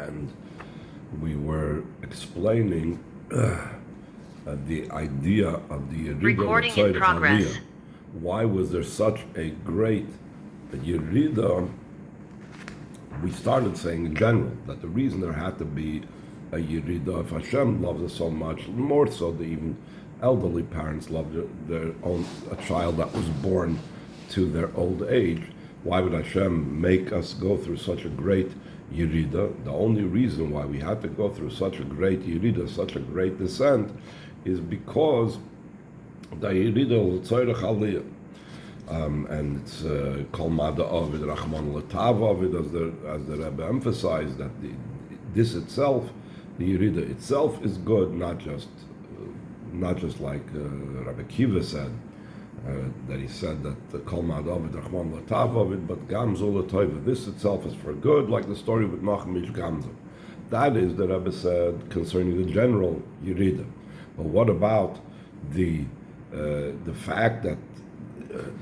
and we were explaining the idea of the Yerida in progress. Why was there such a great Yerida? We started saying in general that the reason there had to be a Yerida, if Hashem loves us so much, more so than even elderly parents love their own a child that was born to their old age. Why would Hashem make us go through such a great Yerida? The only reason why we had to go through such a great Yerida, such a great descent, is because the Yerida is Tzorech Aliyah. And it's Kol Mada Ovid, Rachman Latav Ovid, as the Rebbe emphasized, that this itself, the Yerida itself, is good, not just like Rabbi Kiva said, that he said that the Kol Mada Ovid, Rachman Latav Ovid, but Gamzu Latova, this itself is for good, like the story with Nachmish Gamzu. That is, the Rebbe said, concerning the general Yerida. But what about the fact that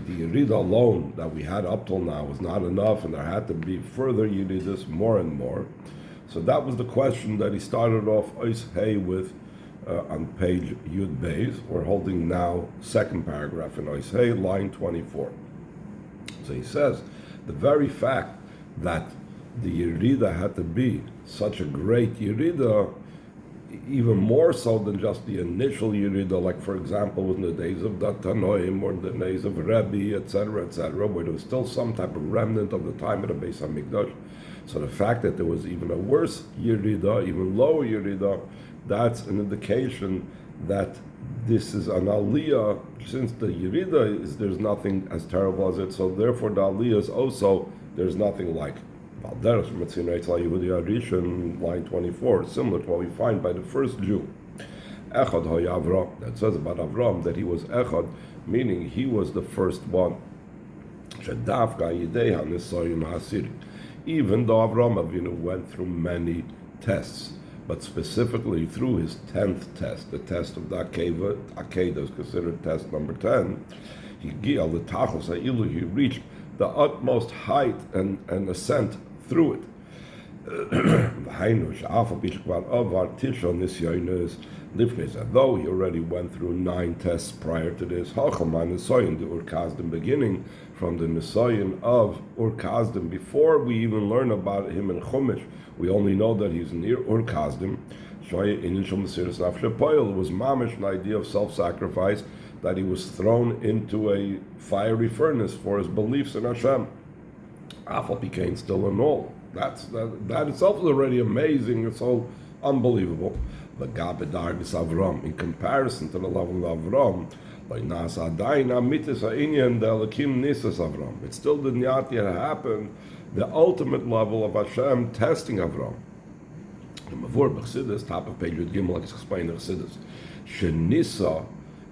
the Yerida alone that we had up till now was not enough, and there had to be further Yeridas, more and more? So that was the question that he started off Ois Hey with on page Yud Beis. We're holding now second paragraph in Ois Hey, line 24. So he says, the very fact that the Yerida had to be such a great Yerida, even more so than just the initial Yerida, like for example in the days of Datanoim or the days of Rebbe, etc., where there was still some type of remnant of the time of the Beis HaMikdash. So the fact that there was even a worse Yerida, even lower Yerida, that's an indication that this is an Aliyah. Since the Yerida is, there's nothing as terrible as it, so therefore the Aliyah is also, there's nothing like it. Line 24, similar to what we find by the first Jew. Echad Avram, that says about Avram that he was Echad, meaning he was the first one. Even though Avram Avinu went through many tests, but specifically through his 10th test, the test of the Akedah is considered test number 10, he reached the utmost height and ascent through it. Though he already went through 9 tests prior to this, beginning from the Nisayan of Ur-Kasdim, before we even learn about him in Chumash, we only know that he's near Ur-Kasdim. It was mamish, an idea of self-sacrifice, that he was thrown into a fiery furnace for his beliefs in Hashem. Afal became still and all. That itself is already amazing. It's so unbelievable. But Avram, in comparison to the level of Avram, it still did not yet happen. The ultimate level of Hashem testing Avram. Top of page Gimel, like it's explained in Chassidus. Shenisa.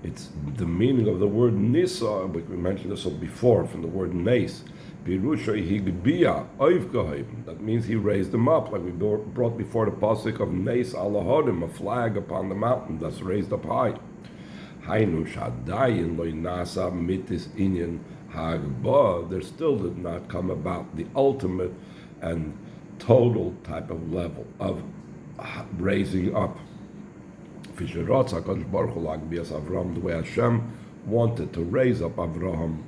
It's the meaning of the word Nisa, we mentioned this before, from the word Nes. That means he raised them up, like we brought before the pasuk of Nes Alahodim, a flag upon the mountain that's raised up high. There still did not come about the ultimate and total type of level of raising up. The way Hashem wanted to raise up Avraham.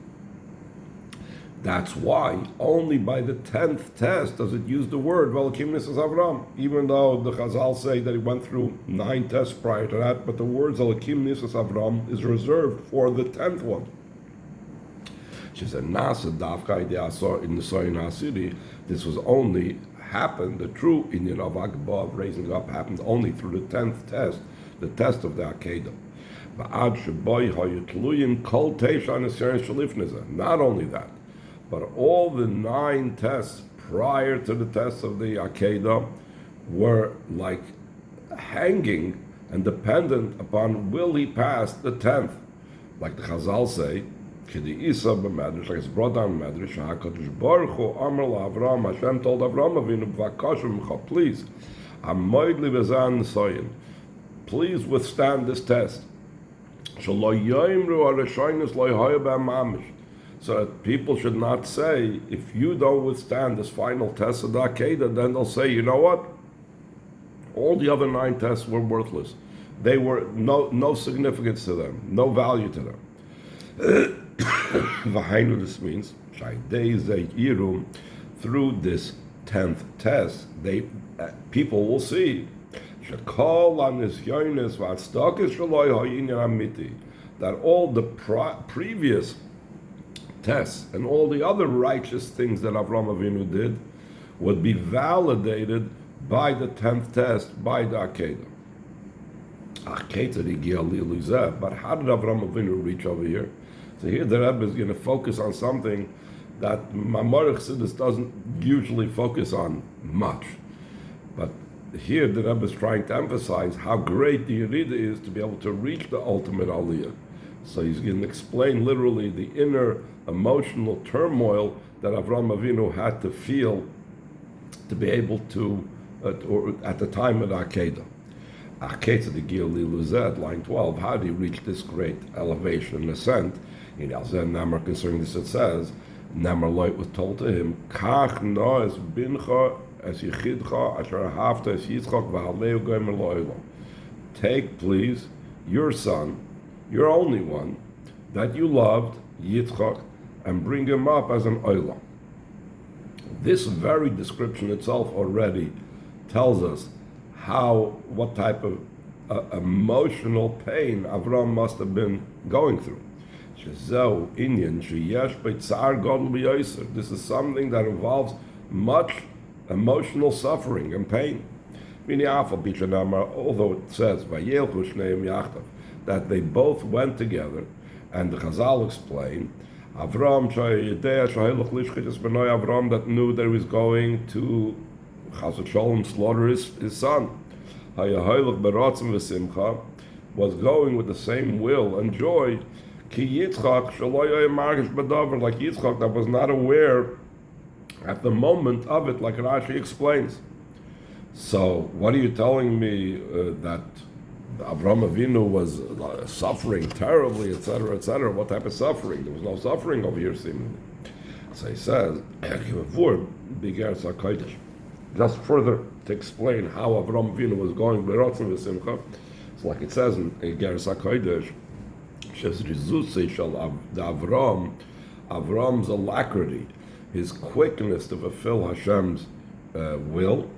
That's why only by the 10th test does it use the word Velakim Nisas Avram, even though the Chazal say that he went through 9 tests prior to that, but the words Velakim Nisas Avram is reserved for the 10th one. She said, Nasa Davka in the Soyin HaSiri, this was only happened, the true Inyan of Akba, of raising up, happened only through the 10th test, the test of the Akedah. Not only that, but all the 9 tests prior to the tests of the Akedah were like hanging and dependent upon will he pass the 10th. Like the Chazal say, like it's brought down in Medrash, HaKadosh Baruch Hu Amar LaAvram, Hashem told Avram Avinu, please, please withstand this test. So that people should not say, if you don't withstand this final test of the Akedah, then they'll say, you know what? All the other 9 tests were worthless. They were no significance to them, no value to them. V'hainu, this means, through this 10th test, people will see that all the previous tests and all the other righteous things that Avraham Avinu did would be validated by the 10th test, by the Akedah. But how did Avraham Avinu reach over here? So here the Rebbe is going to focus on something that Mamar Chassidus doesn't usually focus on much. But here the Rebbe is trying to emphasize how great the Yerida is to be able to reach the ultimate Aliyah. So he's going to explain literally the inner emotional turmoil that Avraham Avinu had to feel to be able to, or at the time of the Akedah. Line 12, how do you reach this great elevation and ascent? In Alzen Namar concerning this it says, Namar Loit was told to him, Kach no es bincha es yichidcha asher hafta es yitzchak v'haleu gomer lo'olam. Take, please, your son, your only one, that you loved, Yitzchak, and bring him up as an olam. This very description itself already tells us what type of emotional pain Avram must have been going through. This is something that involves much emotional suffering and pain. Although it says that they both went together, and the Chazal explained Avram that knew that he was going to Chas v'Sholom slaughter his son. Was going with the same will and joy. Ki Yitzchak like Yitzchak that was not aware at the moment of it, like Rashi explains. So what are you telling me that Avraham Avinu was suffering terribly, etc., etc.? What type of suffering? There was no suffering over here, seemingly. So he says, just further to explain how Avraham Avinu was going b'rotzon v'simcha. So like it says in Geras HaKodesh, Avram's alacrity, his quickness to fulfill Hashem's will,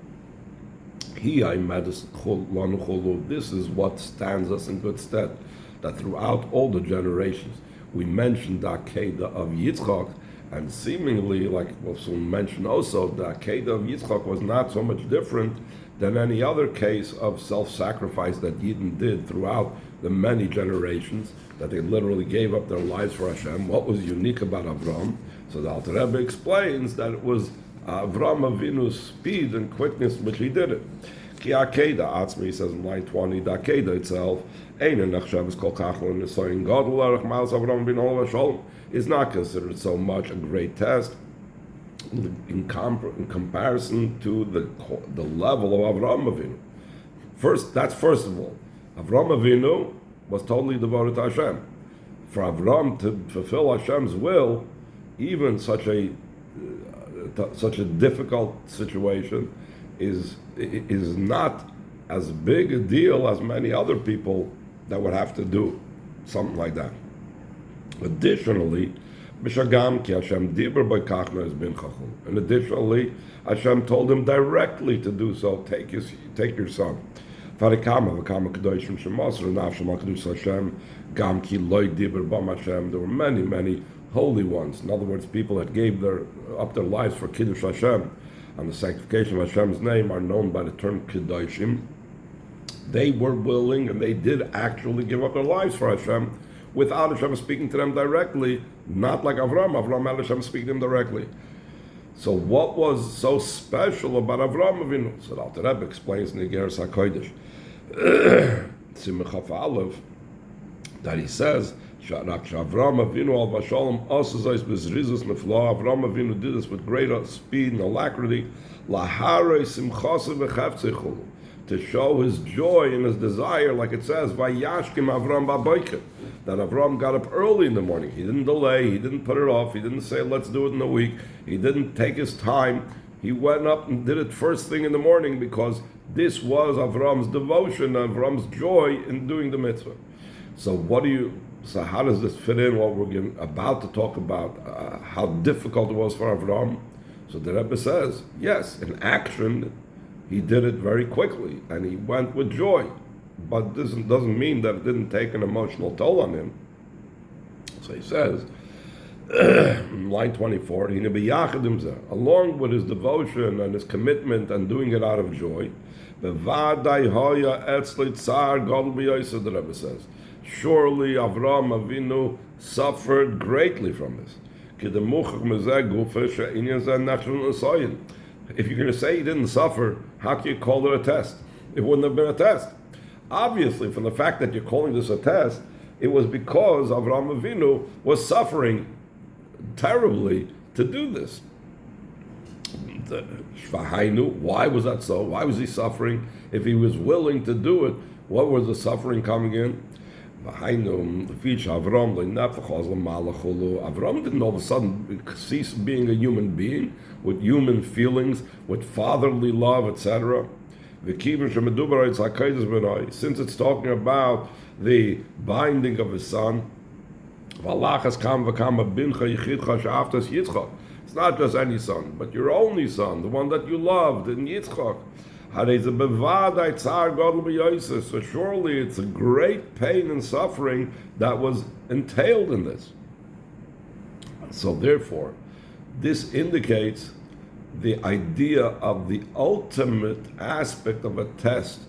this is what stands us in good stead, that throughout all the generations, we mentioned the Akedah of Yitzchak, and seemingly, like we'll soon mention also, the Akedah of Yitzchak was not so much different than any other case of self-sacrifice that Yidden did throughout the many generations, that they literally gave up their lives for Hashem. What was unique about Avram? So the Alter Rebbe explains that it was Avram Avinu's speed and quickness which he did it. Ki Akedah, Atzmi, he says in line 20, the Akedah itself, is not considered so much a great test in comparison to the level of Avraham Avinu. First of all, Avraham Avinu was totally devoted to Hashem. For Avram to fulfill Hashem's will, even such a difficult situation, is not as big a deal as many other people that would have to do something like that. Additionally, and additionally, Hashem told him directly to do so. Take your son. There were many holy ones. In other words, people that gave up their lives for Kiddush Hashem and the sanctification of Hashem's name are known by the term Kiddushim. They were willing and they did actually give up their lives for Hashem without Hashem speaking to them directly, not like Avram had Hashem speaking to them directly. So what was so special about Avraham Avinu? So the Alter Rebbe explains in the Geras HaKodesh, Simchaf Aleph, that he says, Avraham Avinu did this with great speed and alacrity, to show his joy and his desire, like it says, Vayashkim Avram Ba'boiker, that Avram got up early in the morning. He didn't delay, he didn't put it off, he didn't say, let's do it in a week, he didn't take his time. He went up and did it first thing in the morning, because This was Avram's devotion, Avram's joy in doing the mitzvah. So how does this fit in what we're about to talk about, how difficult it was for Avram? So the Rebbe says, yes, in action, he did it very quickly, and he went with joy. But this doesn't mean that it didn't take an emotional toll on him. So he says, in line 24, along with his devotion and his commitment and doing it out of joy, the Rebbe says, surely Avram Avinu suffered greatly from this. If you're going to say he didn't suffer, how can you call it a test? It wouldn't have been a test. Obviously, from the fact that you're calling this a test, it was because Avram Avinu was suffering terribly to do this. Why was that so? Why was he suffering? If he was willing to do it, what was the suffering coming in? Avram didn't all of a sudden cease being a human being with human feelings, with fatherly love, etc. Since it's talking about the binding of his son, it's not just any son, but your only son, the one that you loved in Yitzchak. So surely it's a great pain and suffering that was entailed in this. So therefore, this indicates the idea of the ultimate aspect of a test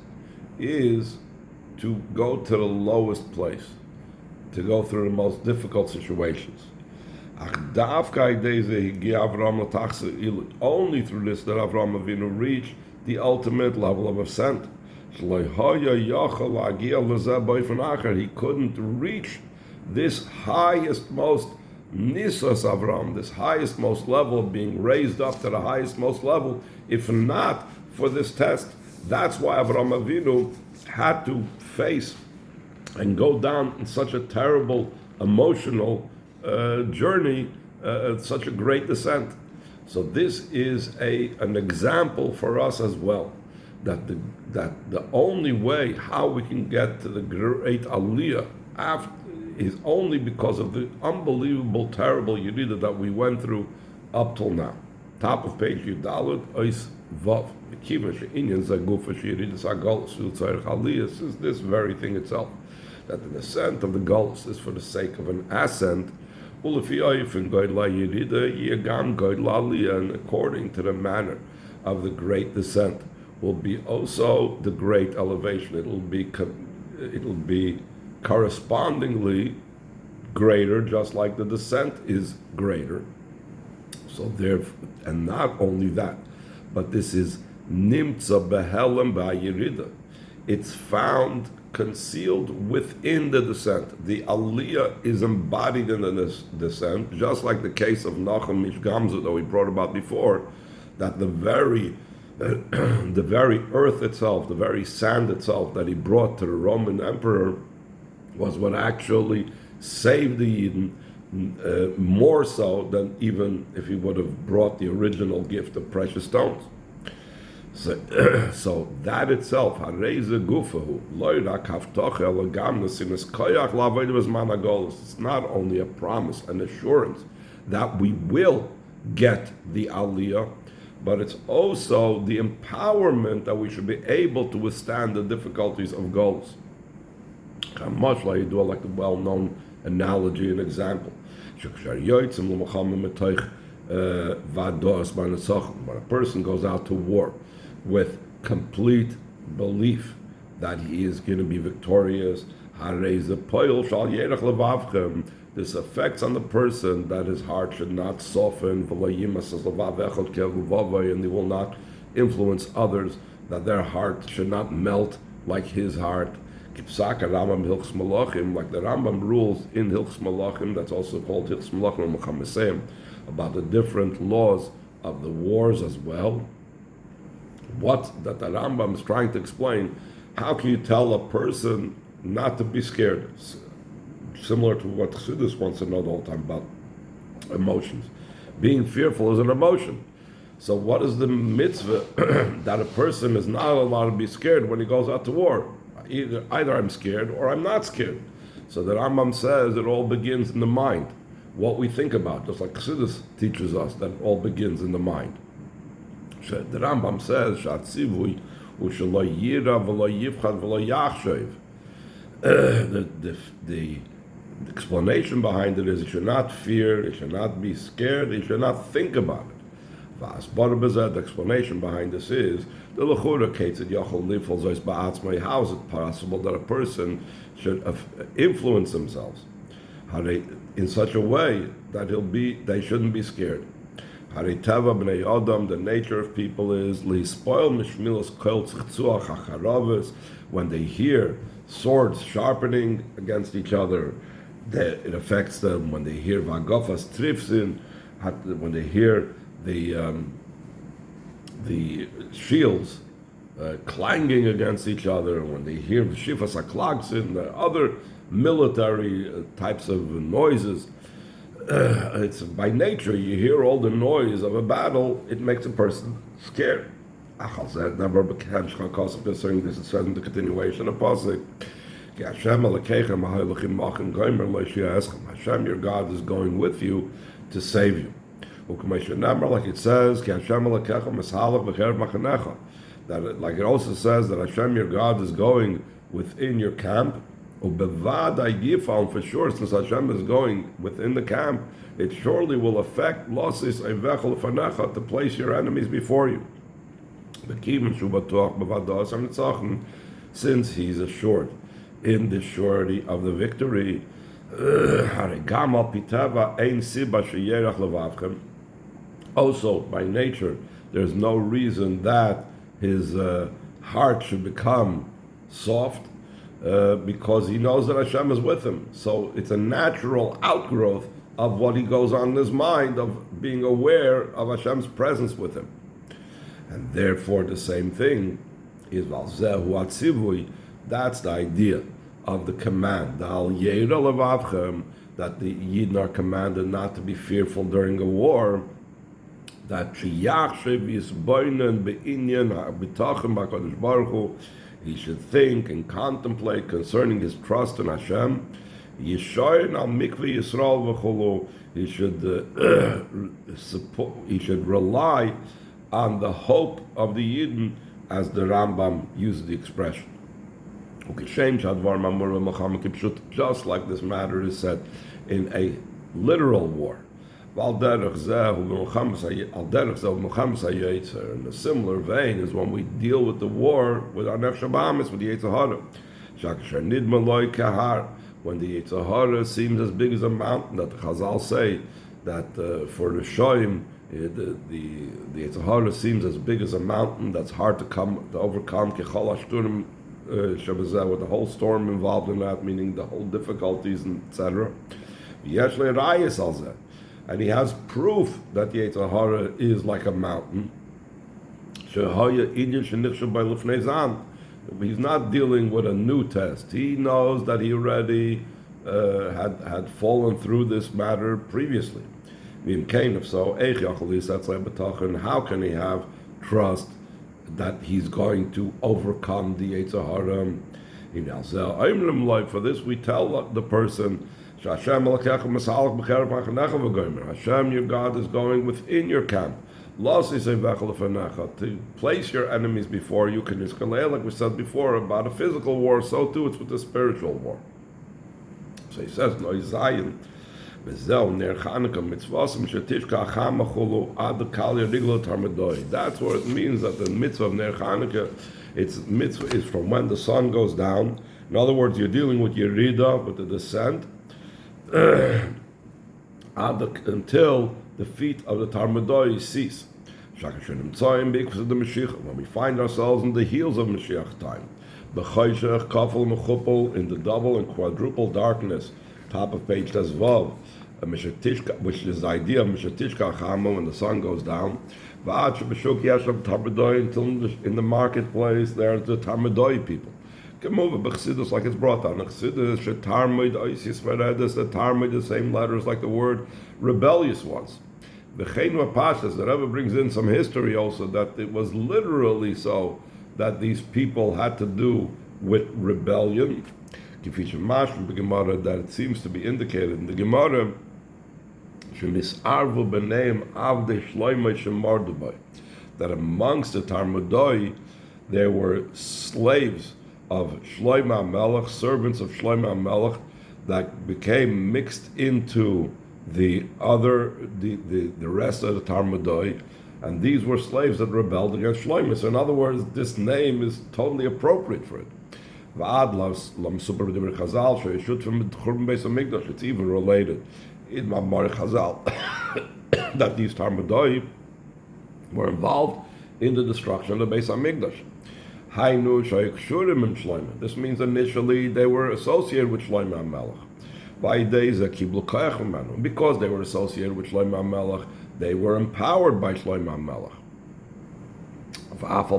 is to go to the lowest place, to go through the most difficult situations. Only through this that Avram Avinu reached the ultimate level of ascent. He couldn't reach this highest, most nisas Avram, this highest, most level of being raised up to the highest, most level, if not for this test. That's why Avram Avinu had to face and go down in such a terrible emotional journey, such a great descent. So this is an example for us as well, that the only way how we can get to the great aliyah is only because of the unbelievable, terrible yerida that we went through up till now. Top of page Yudalid, Ois Vav. This is this very thing itself, that the descent of the Golus is for the sake of an ascent, and according to the manner of the great descent will be also the great elevation. It'll be correspondingly greater, just like the descent is greater. So and not only that, but this is nimtza behelem ba'yirida. It's found concealed within the descent. The aliyah is embodied in the descent, just like the case of Nachum Mishgamzu that we brought about before, that the very earth itself, the very sand itself that he brought to the Roman emperor was what actually saved the Yidden, more so than even if he would have brought the original gift of precious stones. So that itself, it's not only a promise, an assurance that we will get the aliyah, but it's also the empowerment that we should be able to withstand the difficulties of goals. Much like you do, like the well-known analogy and example. When a person goes out to war with complete belief that he is going to be victorious, this affects on the person that his heart should not soften, and they will not influence others, that their heart should not melt like his heart. Like the Rambam rules in Hilchos Malachim, that's also called Hilchos Malachim, about the different laws of the wars as well. What that the Rambam is trying to explain, how can you tell a person not to be scared? Similar to what Chassidus wants to know the whole time about emotions. Being fearful is an emotion. So what is the mitzvah that a person is not allowed to be scared when he goes out to war? Either I'm scared or I'm not scared. So the Rambam says it all begins in the mind. What we think about, just like Chassidus teaches us that it all begins in the mind. The Rambam says, the explanation behind it is he should not fear, he should not be scared, he should not think about it. The explanation behind this is how is it possible that a person should influence themselves in such a way that they shouldn't be scared? The nature of people is when they hear swords sharpening against each other, it affects them. When they hear vagofas trifsin, when they hear the shields clanging against each other, when they hear shifas aklagsin, the other military types of noises, it's by nature, you hear all the noise of a battle, it makes a person scared. This is the continuation of Pasuk. Hashem, your God, is going with you to save you. Like it says, that like it also says that Hashem, your God, is going within your camp. For sure, since Hashem is going within the camp, it surely will affect to place your enemies before you. Since he's assured in the surety of the victory. Also, by nature, there's no reason that his heart should become soft, because he knows that Hashem is with him. So it's a natural outgrowth of what he goes on in his mind, of being aware of Hashem's presence with him. And therefore the same thing is Valzehu Atzivui. That's the idea of the command, that the Yidden are commanded not to be fearful during a war, that he should think and contemplate concerning his trust in Hashem. He should rely on the hope of the Yidden, as the Rambam used the expression. Just like this matter is said in a literal war. In a similar vein is when we deal with the war with our nefesh habahamis, with the Yetzer Hara. When the Yetzer Hara seems as big as a mountain, that the Chazal say that for the Shoim, the Yetzer Hara seems as big as a mountain that's hard to overcome. With the whole storm involved in that, meaning the whole difficulties, etc. And he has proof that the Yetzer Hara is like a mountain. He's not dealing with a new test. He knows that he already had fallen through this matter previously. If so, how can he have trust that he's going to overcome the Yetzer Hara? For this we tell the person, Hashem, your God is going within your camp to place your enemies before you. Like we said before about a physical war, so too it's with the spiritual war. So he says, that's what it means, that the mitzvah of Ner Chanukah, its mitzvah is from when the sun goes down. In other words, you're dealing with Yerida, with the descent, until the feet of the Tarmudoi cease. When we find ourselves in the heels of Mashiach time, in the double and quadruple darkness, top of page Tezvav, which is the idea of Mishtashk'a Chama, when the sun goes down, until in the marketplace there's the Tarmudoi people. Like it's brought down. The Tarmud, the same letters like the word rebellious ones. The Chenua Pashas, the Rebbe brings in some history also that it was literally so that these people had to do with rebellion. That it seems to be indicated in the Gemara, that amongst the Talmudoi there were slaves of Shlomo HaMelech, servants of Shlomo HaMelech, that became mixed into the rest of the Talmudoi, and these were slaves that rebelled against Shlomo. So in other words, this name is totally appropriate for it. It's even related in Mamar Chazal that these Talmudoi were involved in the destruction of the Beis HaMikdash. This means initially they were associated with Shlomo HaMelech. Because they were associated with Shlomo HaMelech, they were empowered by Shlomo HaMelech.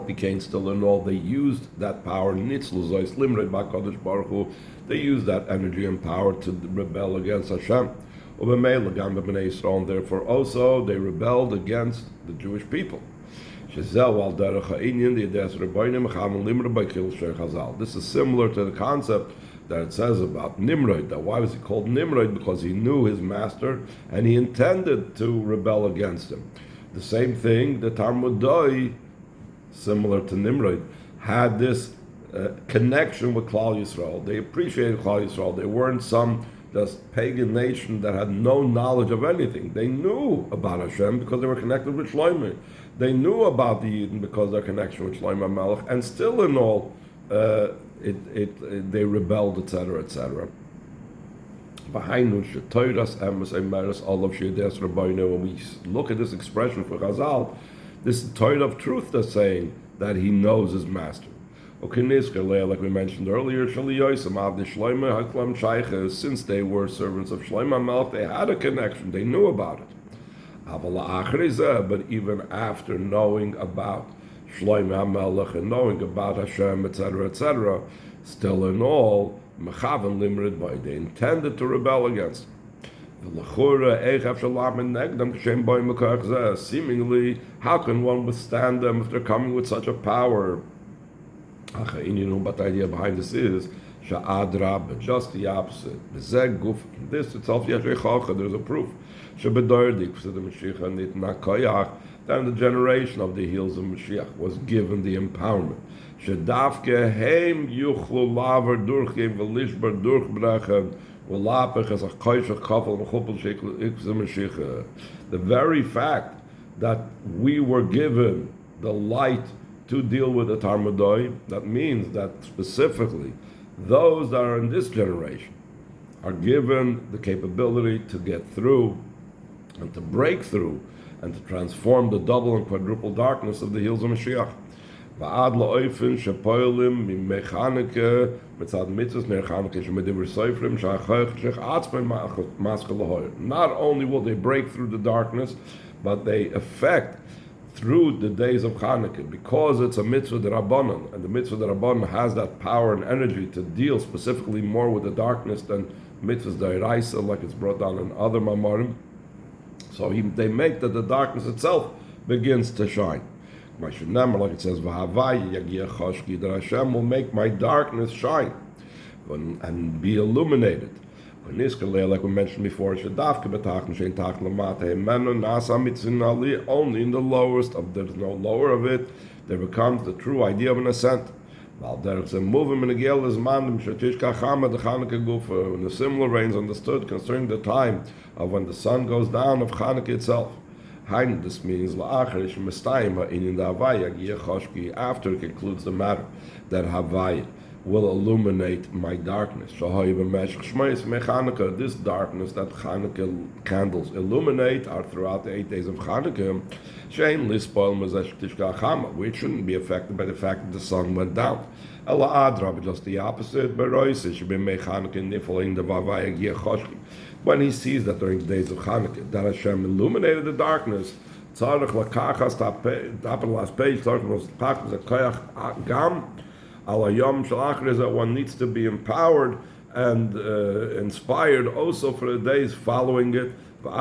Became still in all, they used that power. They used that energy and power to rebel against Hashem. And therefore also they rebelled against the Jewish people. This is similar to the concept that it says about Nimrod. That why was he called Nimrod? Because he knew his master and he intended to rebel against him. The same thing, the Talmudoi, similar to Nimrod, had this connection with Klal Yisrael. They appreciated Klal Yisrael. They weren't some just pagan nation that had no knowledge of anything. They knew about Hashem because they were connected with Shlomo. They knew about the Yidden because of their connection with Shlomo HaMelech, and still in all, they rebelled, etc., etc. When we look at this expression for Chazal, this is Torah of truth that's saying that he knows his master. Like we mentioned earlier, since they were servants of Shlomo HaMelech, they had a connection, they knew about it. But even after knowing about Shlomo HaMelech and knowing about Hashem, etc., etc., still in all, they intended to rebel against him. Seemingly, how can one withstand them if they're coming with such a power? But the idea behind this is just the opposite. This itself, there's a proof. Then the generation of the heels of Mashiach was given the empowerment. The very fact that we were given the light to deal with the Talmudoi, that means that specifically those that are in this generation are given the capability to get through and to break through and to transform the double and quadruple darkness of the heels of Mashiach. Not only will they break through the darkness, but they affect through the days of Hanukkah, because it's a mitzvah d'Rabbanan, and the mitzvah d'Rabbanan has that power and energy to deal specifically more with the darkness than mitzvahs d'Oraisa, like it's brought down in other Mamarim. So they make that the darkness itself begins to shine. Like it says, that Hashem will make my darkness shine and be illuminated. Like we mentioned before, only in the lowest, there's no lower of it, there becomes the true idea of an ascent. When the similar rains understood concerning the time of when the sun goes down of Hanukkah itself. This means after it concludes the matter, that Havaya will illuminate my darkness. This darkness that Hanukkah candles illuminate are throughout the 8 days of Hanukkah, which shouldn't be affected by the fact that the sun went down. Just the opposite. When he sees that during the days of Hanukkah that Hashem illuminated the darkness, top of the last page, that one needs to be empowered and inspired also for the days following it, From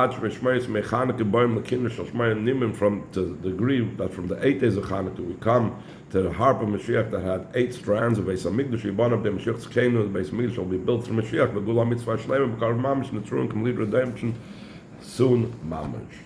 to the degree that from the 8 days of Hanukkah we come to the harp of Mashiach that had 8 strands of Beis Hamikdash. Yibon of the Mashiach's kingdom, the Beis Hamikdash shall be built through Mashiach. The Gula Mitzvah Shleima, because Mamish, the true and complete redemption, soon Mamish.